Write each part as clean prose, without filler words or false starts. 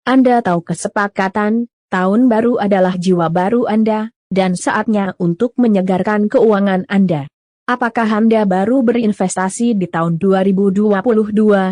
Anda tahu kesepakatan, tahun baru adalah jiwa baru Anda, dan saatnya untuk menyegarkan keuangan Anda. Apakah Anda baru berinvestasi di tahun 2022,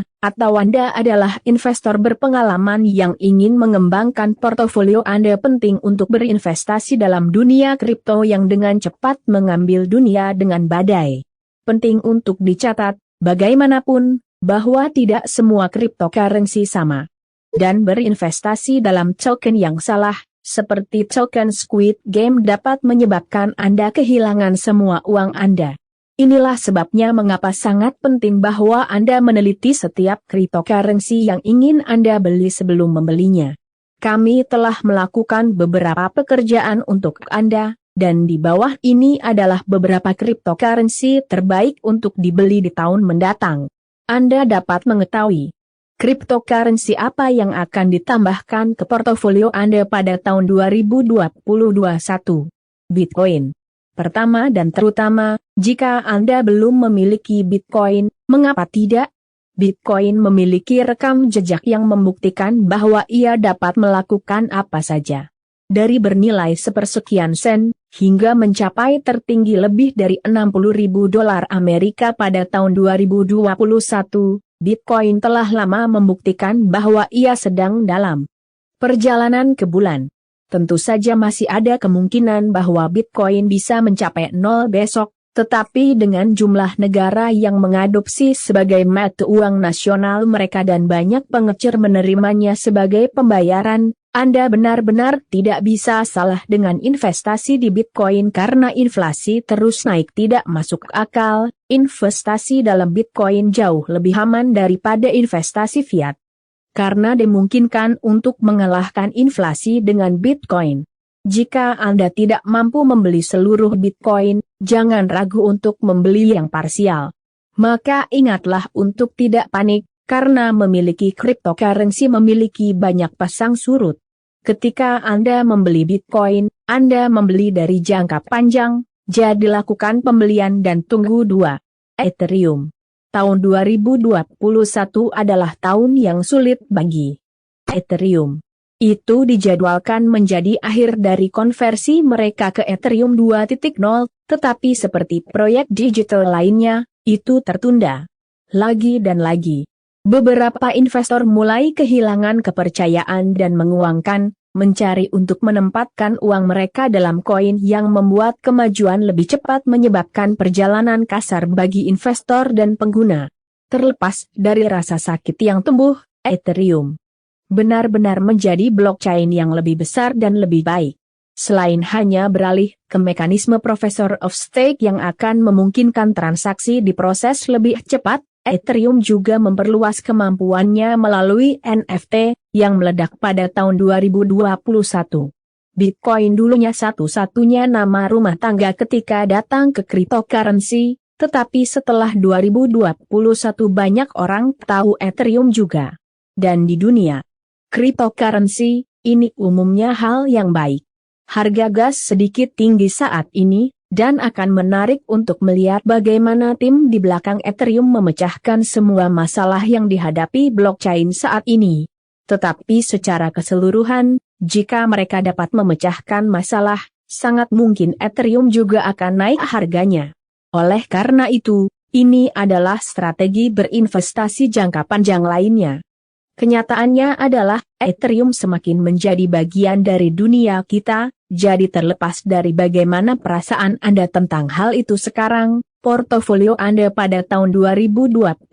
atau Anda adalah investor berpengalaman yang ingin mengembangkan portofolio Anda? Penting untuk berinvestasi dalam dunia kripto yang dengan cepat mengambil dunia dengan badai. Penting untuk dicatat, bagaimanapun, bahwa tidak semua cryptocurrency sama. Dan berinvestasi dalam token yang salah, seperti token Squid Game, dapat menyebabkan Anda kehilangan semua uang Anda. Inilah sebabnya mengapa sangat penting bahwa Anda meneliti setiap cryptocurrency yang ingin Anda beli sebelum membelinya. Kami telah melakukan beberapa pekerjaan untuk Anda, dan di bawah ini adalah beberapa cryptocurrency terbaik untuk dibeli di tahun mendatang. Anda dapat mengetahui cryptocurrency apa yang akan ditambahkan ke portofolio Anda pada tahun 2021. Bitcoin. Pertama dan terutama, jika Anda belum memiliki Bitcoin, mengapa tidak? Bitcoin memiliki rekam jejak yang membuktikan bahwa ia dapat melakukan apa saja. Dari bernilai sepersekian sen, hingga mencapai tertinggi lebih dari $60.000 Amerika pada tahun 2021, Bitcoin telah lama membuktikan bahwa ia sedang dalam perjalanan ke bulan. Tentu saja masih ada kemungkinan bahwa Bitcoin bisa mencapai nol besok, tetapi dengan jumlah negara yang mengadopsi sebagai mata uang nasional mereka dan banyak pengecer menerimanya sebagai pembayaran, Anda benar-benar tidak bisa salah dengan investasi di Bitcoin karena inflasi terus naik tidak masuk akal. Investasi dalam Bitcoin jauh lebih aman daripada investasi fiat. Karena dimungkinkan untuk mengalahkan inflasi dengan Bitcoin. Jika Anda tidak mampu membeli seluruh Bitcoin, jangan ragu untuk membeli yang parsial. Maka ingatlah untuk tidak panik, karena memiliki cryptocurrency memiliki banyak pasang surut. Ketika Anda membeli Bitcoin, Anda membeli dari jangka panjang, jadi lakukan pembelian dan tunggu. 2. Ethereum. Tahun 2021 adalah tahun yang sulit bagi Ethereum. Itu dijadwalkan menjadi akhir dari konversi mereka ke Ethereum 2.0, tetapi seperti proyek digital lainnya, itu tertunda lagi dan lagi. Beberapa investor mulai kehilangan kepercayaan dan menguangkan, mencari untuk menempatkan uang mereka dalam koin yang membuat kemajuan lebih cepat menyebabkan perjalanan kasar bagi investor dan pengguna. Terlepas dari rasa sakit yang tumbuh, Ethereum benar-benar menjadi blockchain yang lebih besar dan lebih baik. Selain hanya beralih ke mekanisme Professor of Stake yang akan memungkinkan transaksi diproses lebih cepat, Ethereum juga memperluas kemampuannya melalui NFT, yang meledak pada tahun 2021. Bitcoin dulunya satu-satunya nama rumah tangga ketika datang ke cryptocurrency, tetapi setelah 2021 banyak orang tahu Ethereum juga. Dan di dunia cryptocurrency, ini umumnya hal yang baik. Harga gas sedikit tinggi saat ini, dan akan menarik untuk melihat bagaimana tim di belakang Ethereum memecahkan semua masalah yang dihadapi blockchain saat ini. Tetapi secara keseluruhan, jika mereka dapat memecahkan masalah, sangat mungkin Ethereum juga akan naik harganya. Oleh karena itu, ini adalah strategi berinvestasi jangka panjang lainnya. Kenyataannya adalah, Ethereum semakin menjadi bagian dari dunia kita, jadi terlepas dari bagaimana perasaan Anda tentang hal itu sekarang, portofolio Anda pada tahun 2022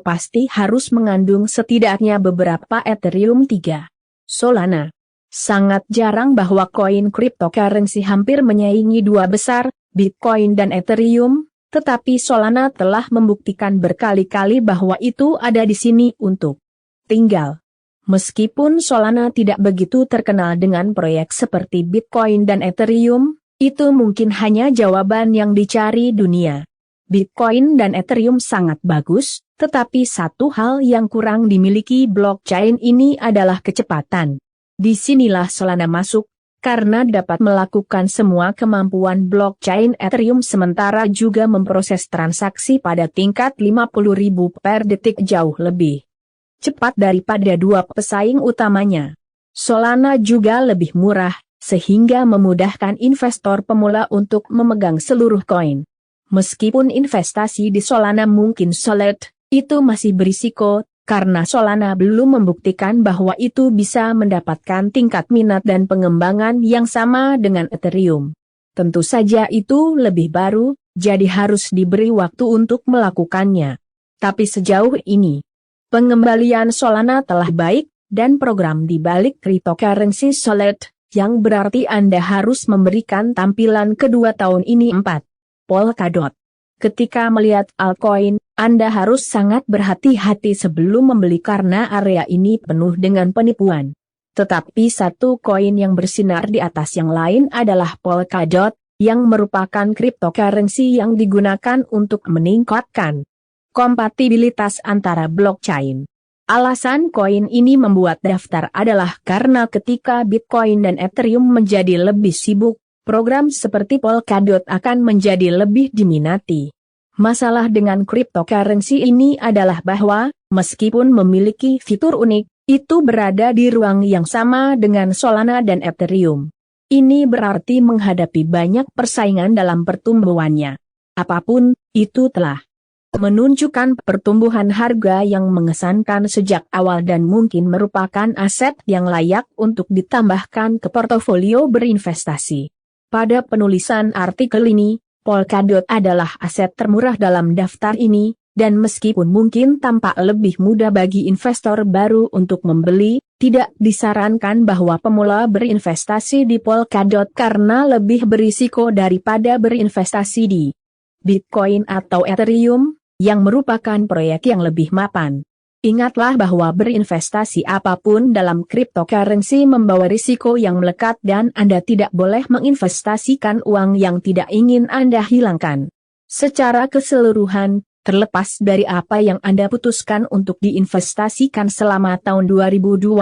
pasti harus mengandung setidaknya beberapa Ethereum 3. Solana. Sangat jarang bahwa koin cryptocurrency hampir menyaingi dua besar, Bitcoin dan Ethereum, tetapi Solana telah membuktikan berkali-kali bahwa itu ada di sini untuk tinggal. Meskipun Solana tidak begitu terkenal dengan proyek seperti Bitcoin dan Ethereum, itu mungkin hanya jawaban yang dicari dunia. Bitcoin dan Ethereum sangat bagus, tetapi satu hal yang kurang dimiliki blockchain ini adalah kecepatan. Disinilah Solana masuk, karena dapat melakukan semua kemampuan blockchain Ethereum sementara juga memproses transaksi pada tingkat 50.000 per detik jauh lebih cepat daripada dua pesaing utamanya. Solana juga lebih murah, sehingga memudahkan investor pemula untuk memegang seluruh koin. Meskipun investasi di Solana mungkin solid, itu masih berisiko, karena Solana belum membuktikan bahwa itu bisa mendapatkan tingkat minat dan pengembangan yang sama dengan Ethereum. Tentu saja itu lebih baru, jadi harus diberi waktu untuk melakukannya. Tapi sejauh ini, pengembalian Solana telah baik, dan program di balik cryptocurrency solid, yang berarti Anda harus memberikan tampilan kedua tahun ini 4. Polkadot. Ketika melihat altcoin, Anda harus sangat berhati-hati sebelum membeli karena area ini penuh dengan penipuan. Tetapi satu koin yang bersinar di atas yang lain adalah Polkadot, yang merupakan cryptocurrency yang digunakan untuk meningkatkan kompatibilitas antara blockchain. Alasan koin ini membuat daftar adalah karena ketika Bitcoin dan Ethereum menjadi lebih sibuk, program seperti Polkadot akan menjadi lebih diminati. Masalah dengan cryptocurrency ini adalah bahwa, meskipun memiliki fitur unik, itu berada di ruang yang sama dengan Solana dan Ethereum. Ini berarti menghadapi banyak persaingan dalam pertumbuhannya. Apapun, itu telah menunjukkan pertumbuhan harga yang mengesankan sejak awal dan mungkin merupakan aset yang layak untuk ditambahkan ke portofolio berinvestasi. Pada penulisan artikel ini, Polkadot adalah aset termurah dalam daftar ini, dan meskipun mungkin tampak lebih mudah bagi investor baru untuk membeli, tidak disarankan bahwa pemula berinvestasi di Polkadot karena lebih berisiko daripada berinvestasi di Bitcoin atau Ethereum, yang merupakan proyek yang lebih mapan. Ingatlah bahwa berinvestasi apapun dalam cryptocurrency membawa risiko yang melekat dan Anda tidak boleh menginvestasikan uang yang tidak ingin Anda hilangkan. Secara keseluruhan, terlepas dari apa yang Anda putuskan untuk diinvestasikan selama tahun 2022,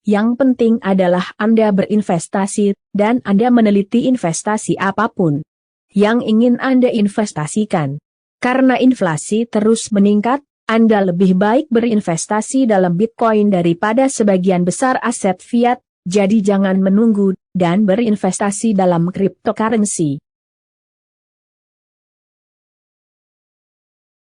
yang penting adalah Anda berinvestasi dan Anda meneliti investasi apapun yang ingin Anda investasikan. Karena inflasi terus meningkat, Anda lebih baik berinvestasi dalam Bitcoin daripada sebagian besar aset fiat, jadi jangan menunggu, dan berinvestasi dalam cryptocurrency.